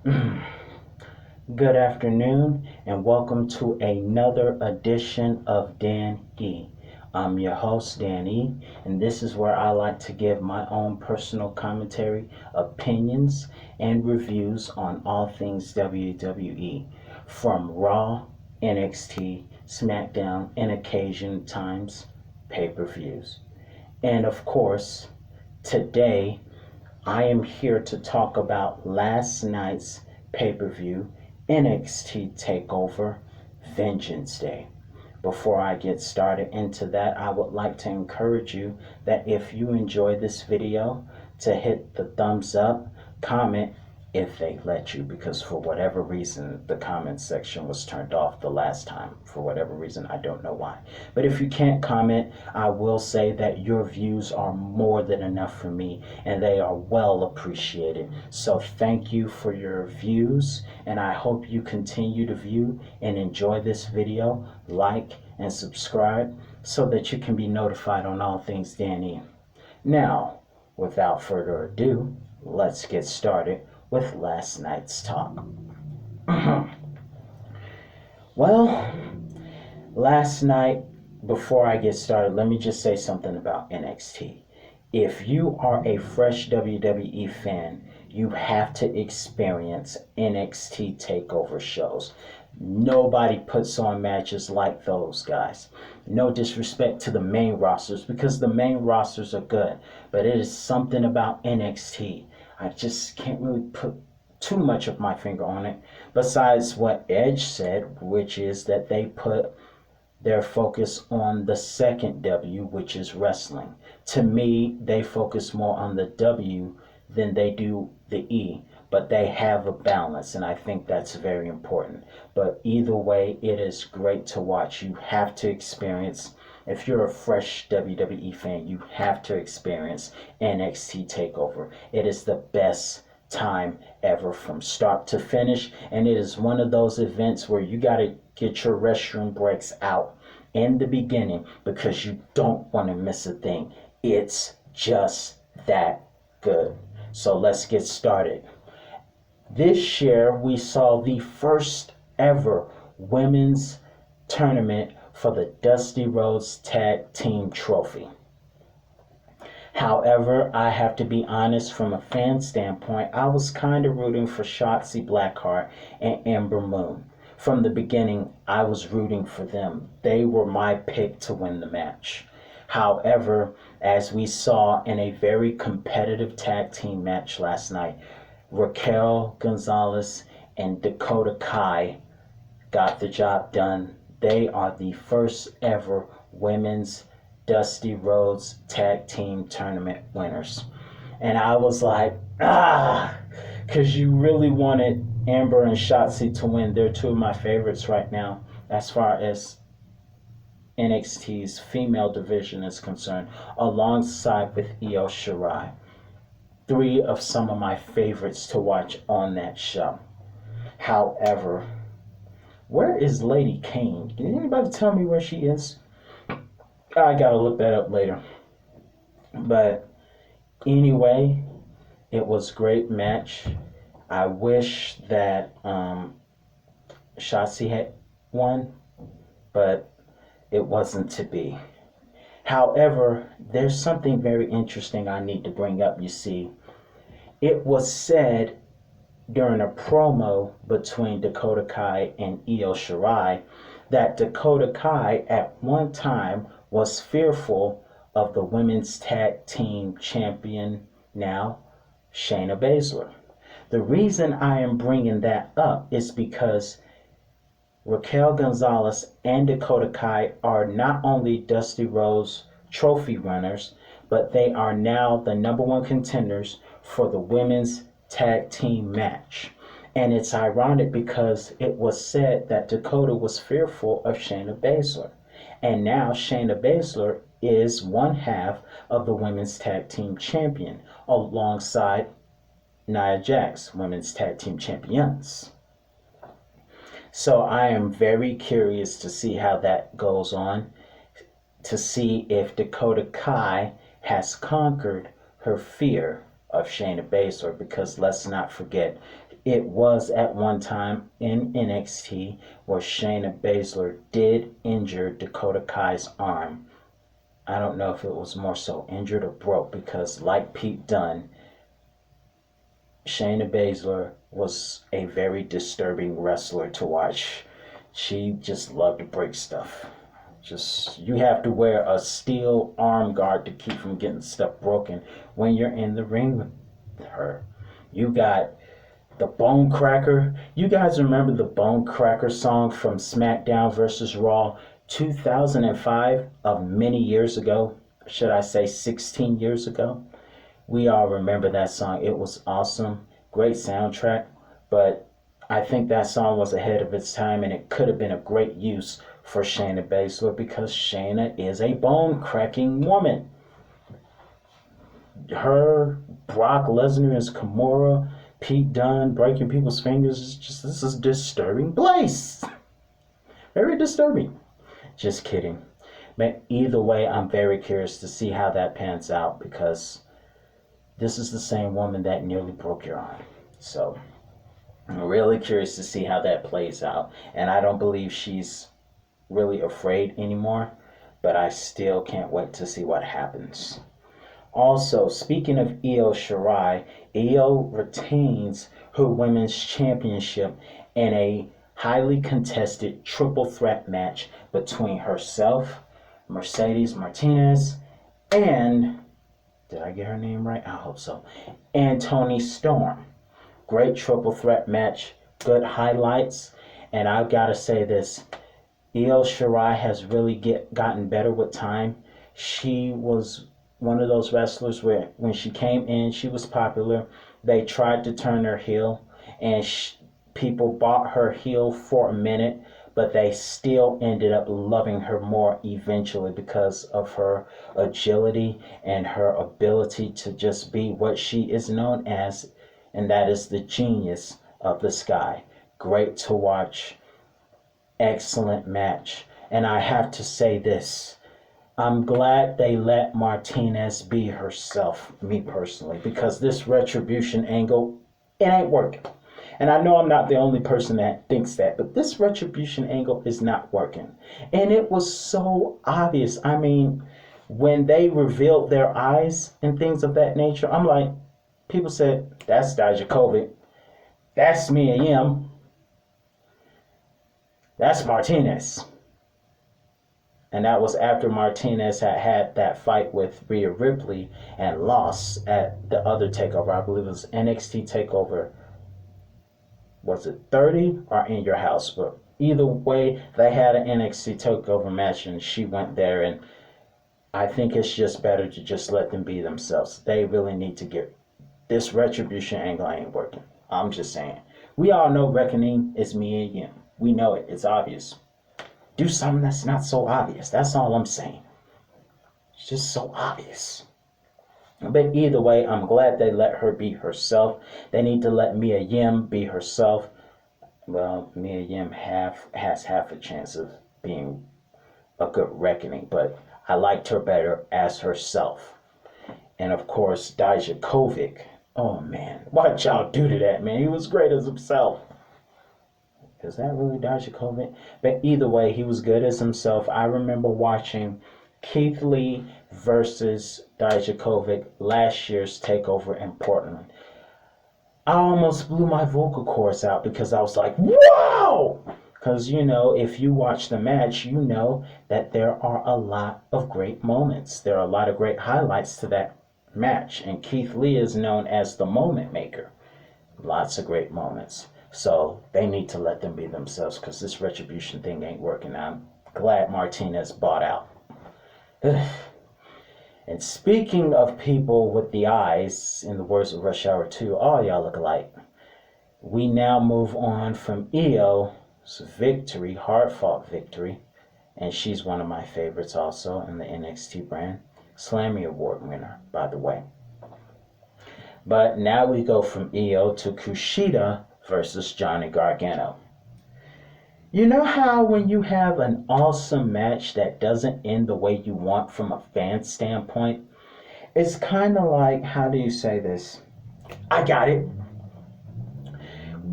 Good afternoon, and welcome to another edition of Dan E. I'm your host, Dan E, and this is where I like to give my own personal commentary, opinions, and reviews on all things WWE, from Raw, NXT, SmackDown, and occasion times pay-per-views. And of course, today I am here to talk about last night's pay per view, NXT Takeover Vengeance Day. Before I get started into that, I would like to encourage you that if you enjoy this video, to hit the thumbs up, comment if they let you, because for whatever reason the comment section was turned off the last time. For whatever reason, I don't know why. But if you can't comment, I will say that your views are more than enough for me, and they are well appreciated. So thank you for your views, and I hope you continue to view and enjoy this video, like and subscribe, so that you can be notified on all things Danny. Now, without further ado, let's get started with last night's talk. Well, last night, before I get started, let me just say something about NXT. If you are a fresh WWE fan, you have to experience NXT takeover shows. Nobody puts on matches like those guys. No disrespect to the main rosters, because the main rosters are good, but it is something about NXT. I just can't really put too much of my finger on it, besides what Edge said, which is that they put their focus on the second W, which is wrestling. To me, they focus more on the W than they do the E, but they have a balance, and I think that's very important. But either way, it is great to watch. You have to experience, if you're a fresh WWE fan, you have to experience NXT TakeOver. It is the best time ever from start to finish, and it is one of those events where you got to get your restroom breaks out in the beginning, because you don't want to miss a thing. It's just that good. So let's get started. This year we saw the first ever women's tournament for the Dusty Rhodes Tag Team Trophy. However, I have to be honest, from a fan standpoint, I was kind of rooting for Shotzi Blackheart and Ember Moon. From the beginning, I was rooting for them. They were my pick to win the match. However, as we saw in a very competitive tag team match last night, Raquel Gonzalez and Dakota Kai got the job done. They are the first ever women's Dusty Rhodes Tag Team Tournament winners. And I was like, because you really wanted Amber and Shotzi to win. They're two of my favorites right now as far as NXT's female division is concerned, alongside with Io Shirai. Three of some of my favorites to watch on that show. However, where is Lady Kane? Can anybody tell me where she is? I gotta look that up later. But anyway, it was a great match. I wish that Shotzi had won, but it wasn't to be. However, there's something very interesting I need to bring up. You see, it was said during a promo between Dakota Kai and Io Shirai that Dakota Kai at one time was fearful of the women's tag team champion now, Shayna Baszler. The reason I am bringing that up is because Raquel Gonzalez and Dakota Kai are not only Dusty Rhodes trophy runners, but they are now the number one contenders for the women's tag team match. And it's ironic because it was said that Dakota was fearful of Shayna Baszler. And now Shayna Baszler is one half of the women's tag team champion, alongside Nia Jax, women's tag team champions. So I am very curious to see how that goes on, to see if Dakota Kai has conquered her fear of Shayna Baszler, because let's not forget, It was at one time in NXT where Shayna Baszler did injure Dakota Kai's arm. I don't know if it was more so injured or broke because, like Pete Dunne, Shayna Baszler was a very disturbing wrestler to watch. She just loved to break stuff. Just you have to wear a steel arm guard to keep from getting stuff broken when you're in the ring with her. You got the Bone Cracker. You guys remember the Bone Cracker song from SmackDown versus Raw 2005 of many years ago? Should I say 16 years ago? We all remember that song. It was awesome. Great soundtrack. But I think that song was ahead of its time and it could have been a great use for Shayna Baszler because Shayna is a bone cracking woman. Her, Brock Lesnar as Kimura, Pete Dunne breaking people's fingers is just, this is a disturbing place. Very disturbing. Just kidding. But either way, I'm very curious to see how that pans out because this is the same woman that nearly broke your arm. So I'm really curious to see how that plays out. And I don't believe she's really afraid anymore, but I still can't wait to see what happens. Also, speaking of Io Shirai, Io retains her women's championship in a highly contested triple threat match between herself, Mercedes Martinez, and, did I get her name right? I hope so, and Toni Storm. Great triple threat match, good highlights, and I've got to say this, Io Shirai has really gotten better with time. She was one of those wrestlers where when she came in, she was popular. They tried to turn her heel, and people bought her heel for a minute, but they still ended up loving her more eventually because of her agility and her ability to just be what she is known as, and that is the genius of the sky. Great to watch. Excellent match. And I have to say this. I'm glad they let Martinez be herself, me personally, because this retribution angle, it ain't working. And I know I'm not the only person that thinks that, but this retribution angle is not working. And it was so obvious. I mean, when they revealed their eyes and things of that nature, I'm like, people said, that's Dijakovic. That's Mia Yim. That's Martinez. And that was after Martinez had that fight with Rhea Ripley and lost at the other takeover. I believe it was NXT Takeover. Was it 30 or In Your House? But either way, they had an NXT Takeover match and she went there. And I think it's just better to just let them be themselves. They really need to get this retribution angle ain't working. I'm just saying. We all know Reckoning is me and Yim. We know it. It's obvious. Do something that's not so obvious. That's all I'm saying. It's just so obvious. But either way, I'm glad they let her be herself. They need to let Mia Yim be herself. Well, Mia Yim has half a chance of being a good Reckoning, but I liked her better as herself. And of course, Dijakovic. Oh man, what y'all do to that man? He was great as himself. Is that really Dijakovic? But either way, he was good as himself. I remember watching Keith Lee versus Dijakovic last year's takeover in Portland. I almost blew my vocal cords out because I was like, wow! Because, you know, if you watch the match, you know that there are a lot of great moments. There are a lot of great highlights to that match. And Keith Lee is known as the moment maker. Lots of great moments. So they need to let them be themselves because this retribution thing ain't working. I'm glad Martinez bought out. And speaking of people with the eyes, in the words of Rush Hour 2, all y'all look alike. We now move on from Io's victory, hard-fought victory, and she's one of my favorites also in the NXT brand. Slammy Award winner, by the way. But now we go from Io to Kushida versus Johnny Gargano. You know how when you have an awesome match that doesn't end the way you want from a fan standpoint, it's kind of like, how do you say this? I got it.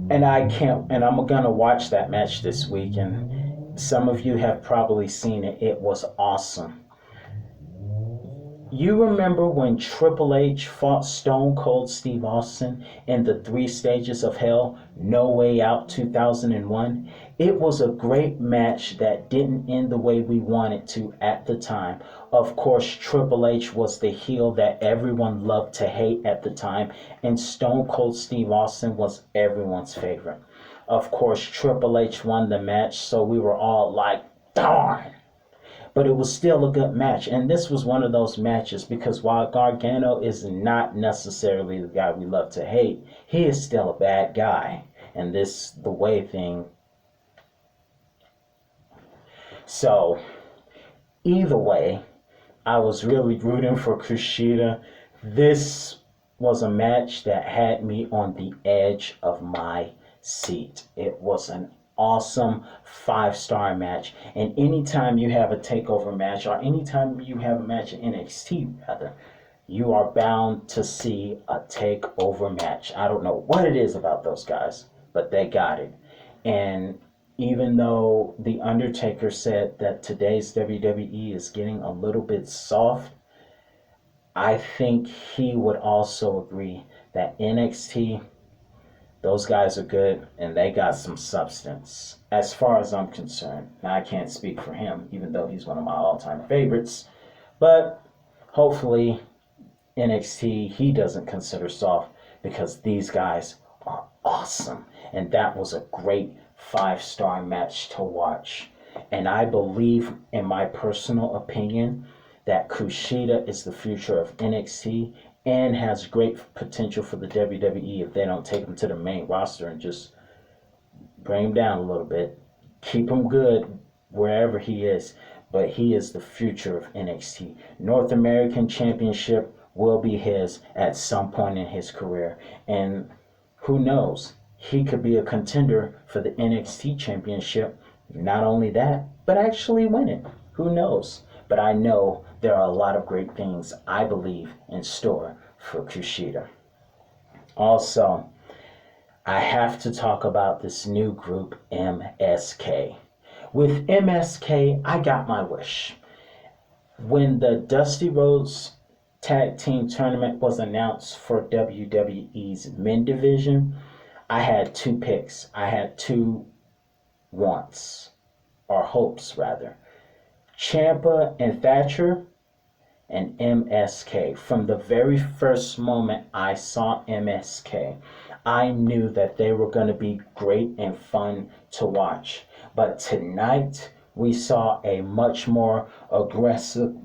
And I'm gonna watch that match this week, and some of you have probably seen it. It was awesome. You remember when Triple H fought Stone Cold Steve Austin in the Three Stages of Hell, No Way Out 2001? It was a great match that didn't end the way we wanted to at the time. Of course, Triple H was the heel that everyone loved to hate at the time, and Stone Cold Steve Austin was everyone's favorite. Of course, Triple H won the match, so we were all like, darn! But it was still a good match. And this was one of those matches because while Gargano is not necessarily the guy we love to hate, he is still a bad guy. And this, the way thing. So, either way, I was really rooting for Kushida. This was a match that had me on the edge of my seat. It was an awesome 5-star match. And anytime you have a takeover match, or anytime you have a match in NXT rather, you are bound to see a takeover match. I don't know what it is about those guys, but they got it. And even though The Undertaker said that today's WWE is getting a little bit soft, I think he would also agree that NXT, those guys are good and they got some substance as far as I'm concerned. Now, I can't speak for him, even though he's one of my all-time favorites, but hopefully NXT he doesn't consider soft because these guys are awesome. And that was a great 5-star match to watch. And I believe, in my personal opinion, that Kushida is the future of NXT and has great potential for the WWE if they don't take him to the main roster and just bring him down a little bit. Keep him good wherever he is. But he is the future of NXT. North American Championship will be his at some point in his career. And who knows? He could be a contender for the NXT Championship. Not only that, but actually win it. Who knows? But I know there are a lot of great things, I believe, in store for Kushida. Also, I have to talk about this new group, MSK. With MSK, I got my wish. When the Dusty Rhodes Tag Team Tournament was announced for WWE's Men Division, I had two picks. I had two wants, or hopes rather. Ciampa and Thatcher and MSK. From the very first moment I saw MSK, I knew that they were going to be great and fun to watch. But tonight, we saw a much more aggressive,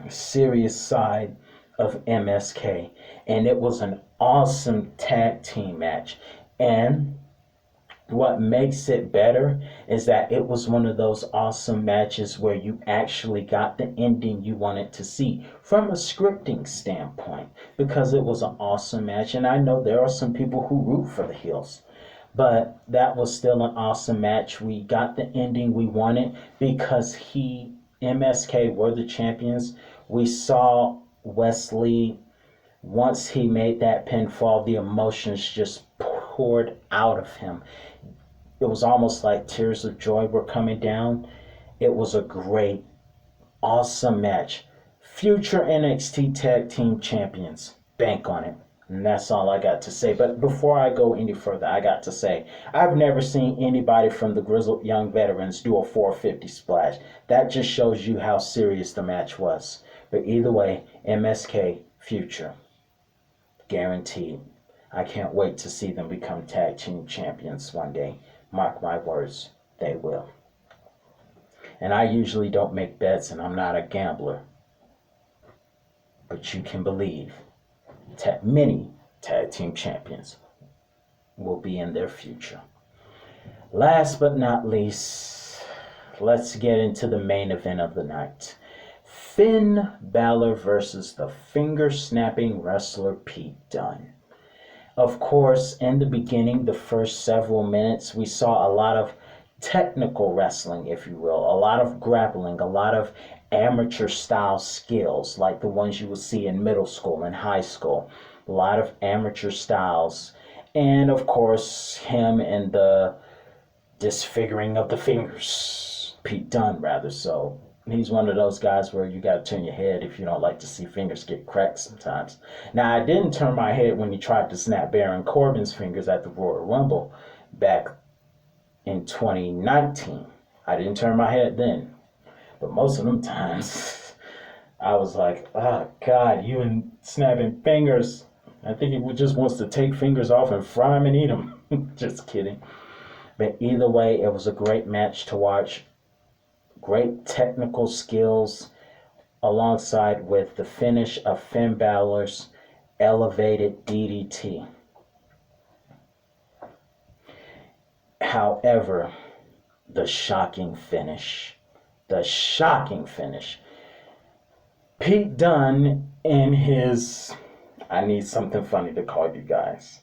serious side of MSK. And it was an awesome tag team match. And what makes it better is that it was one of those awesome matches where you actually got the ending you wanted to see from a scripting standpoint, because it was an awesome match. And I know there are some people who root for the heels, but that was still an awesome match. We got the ending we wanted because MSK were the champions. We saw Wesley, once he made that pinfall, the emotions just poured out of him. It was almost like tears of joy were coming down. It was a great, awesome match. Future NXT Tag Team Champions. Bank on it. And that's all I got to say. But before I go any further, I got to say, I've never seen anybody from the Grizzled Young Veterans do a 450 splash. That just shows you how serious the match was. But either way, MSK, future. Guaranteed. I can't wait to see them become tag team champions one day. Mark my words, they will. And I usually don't make bets and I'm not a gambler. But you can believe many tag team champions will be in their future. Last but not least, let's get into the main event of the night. Finn Balor versus the finger-snapping wrestler Pete Dunne. Of course, in the beginning, the first several minutes, we saw a lot of technical wrestling, if you will, a lot of grappling, a lot of amateur-style skills, like the ones you would see in middle school and high school. A lot of amateur styles. And of course, him and the disfiguring of the fingers. Pete Dunne, rather. So he's one of those guys where you got to turn your head if you don't like to see fingers get cracked sometimes. Now, I didn't turn my head when he tried to snap Baron Corbin's fingers at the Royal Rumble back in 2019. I didn't turn my head then. But most of them times, I was like, oh, God, you and snapping fingers. I think he just wants to take fingers off and fry them and eat them. Just kidding. But either way, it was a great match to watch. Great technical skills alongside with the finish of Finn Balor's elevated DDT. However, the shocking finish. Pete Dunne in his, I need something funny to call you guys,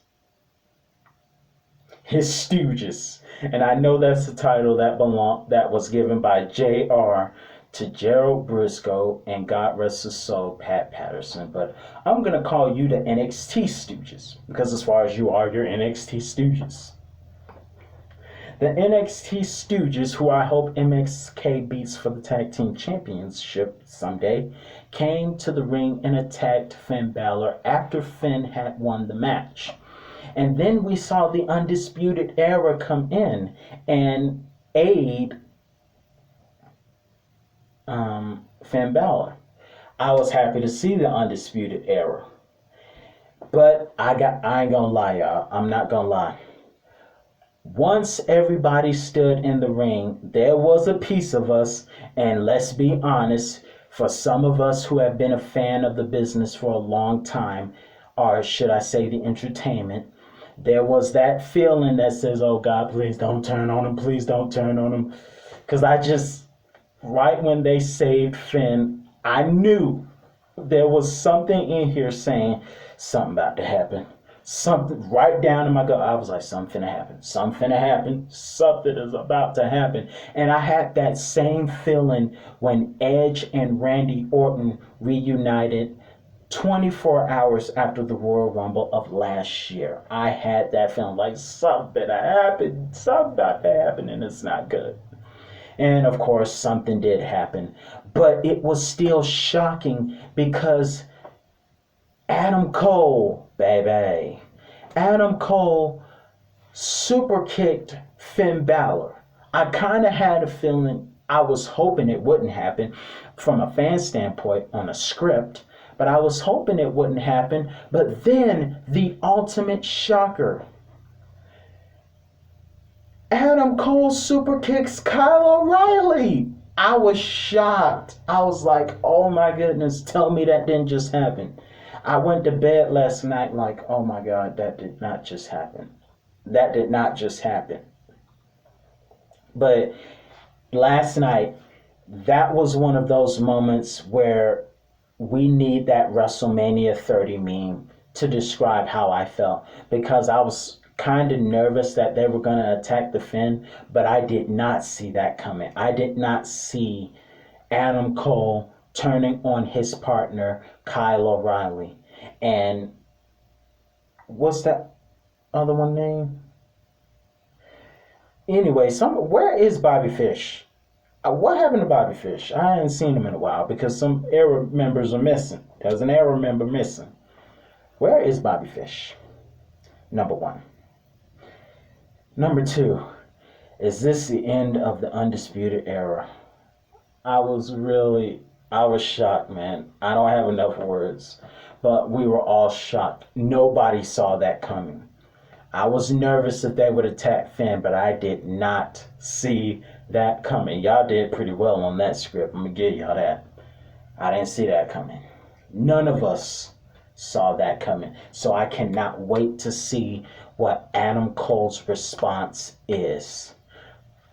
his Stooges. And I know that's the title that was given by JR to Gerald Briscoe and God rest his soul, Pat Patterson. But I'm going to call you the NXT Stooges because as far as you are, you're NXT Stooges. The NXT Stooges, who I hope MXK beats for the Tag Team Championship someday, came to the ring and attacked Finn Balor after Finn had won the match. And then we saw the Undisputed Era come in and aid Finn Balor. I was happy to see the Undisputed Era. But I ain't gonna lie, y'all. I'm not gonna lie. Once everybody stood in the ring, there was a piece of us, and let's be honest, for some of us who have been a fan of the business for a long time, or should I say the entertainment, there was that feeling that says, oh God, please don't turn on him, please don't turn on him. Because right when they saved Finn, I knew there was something in here saying, something about to happen. Something right down in my gut. I was like, something finna happen. Something finna happen. Something is about to happen. And I had that same feeling when Edge and Randy Orton reunited 24 hours after the Royal Rumble of last year. I had that feeling like something happened. Something about to happen and it's not good. And of course, something did happen. But it was still shocking because Adam Cole, baby. Adam Cole super kicked Finn Balor. I kind of had a feeling, I was hoping it wouldn't happen from a fan standpoint on a script, but I was hoping it wouldn't happen. But then the ultimate shocker. Adam Cole super kicks Kyle O'Reilly. I was shocked. I was like, oh my goodness, tell me that didn't just happen. I went to bed last night like, oh my God, that did not just happen. That did not just happen. But last night, that was one of those moments where we need that WrestleMania 30 meme to describe how I felt. Because I was kind of nervous that they were going to attack the Finn, but I did not see that coming. I did not see Adam Cole turning on his partner, Kyle O'Reilly. And what's that other one name? Anyway, where is Bobby Fish? What happened to Bobby Fish? I haven't seen him in a while because some era members are missing. There's an era member missing. Where is Bobby Fish? Number one. Number two, is this the end of the Undisputed Era? I was shocked, man. I don't have enough words, but we were all shocked. Nobody saw that coming. I was nervous that they would attack Finn, but I did not see that coming. Y'all did pretty well on that script. I'm going to give y'all that. I didn't see that coming. None of us saw that coming. So I cannot wait to see what Adam Cole's response is.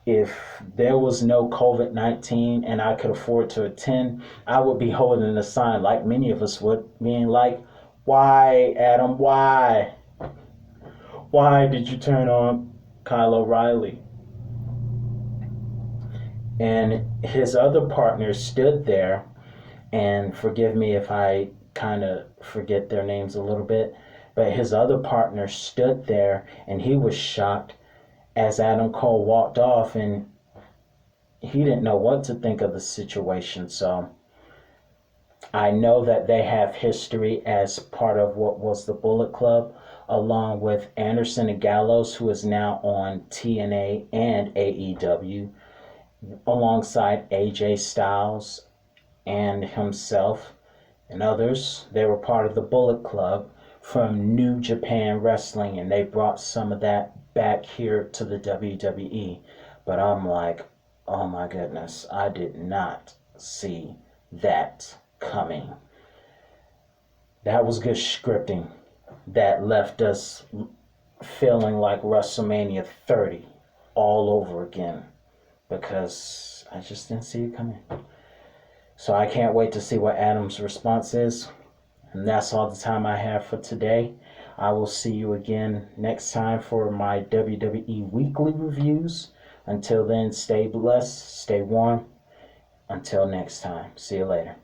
If there was no COVID-19 and I could afford to attend, I would be holding a sign like many of us would, being like, why, Adam, why? Why did you turn on Kyle O'Reilly? And his other partner stood there, and forgive me if I kind of forget their names a little bit, But his other partner stood there and he was shocked as Adam Cole walked off, and he didn't know what to think of the situation. So I know that they have history as part of what was the Bullet Club, along with Anderson and Gallows, who is now on TNA and AEW, alongside AJ Styles and himself and others. They were part of the Bullet Club from New Japan Wrestling, and they brought some of that back here to the WWE. But I'm like, oh my goodness, I did not see that coming. That was good scripting that left us feeling like WrestleMania 30 all over again, because I just didn't see it coming. So I can't wait to see what Adam's response is. And that's all the time I have for today. I will see you again next time for my WWE weekly reviews. Until then, stay blessed, stay warm. Until next time, see you later.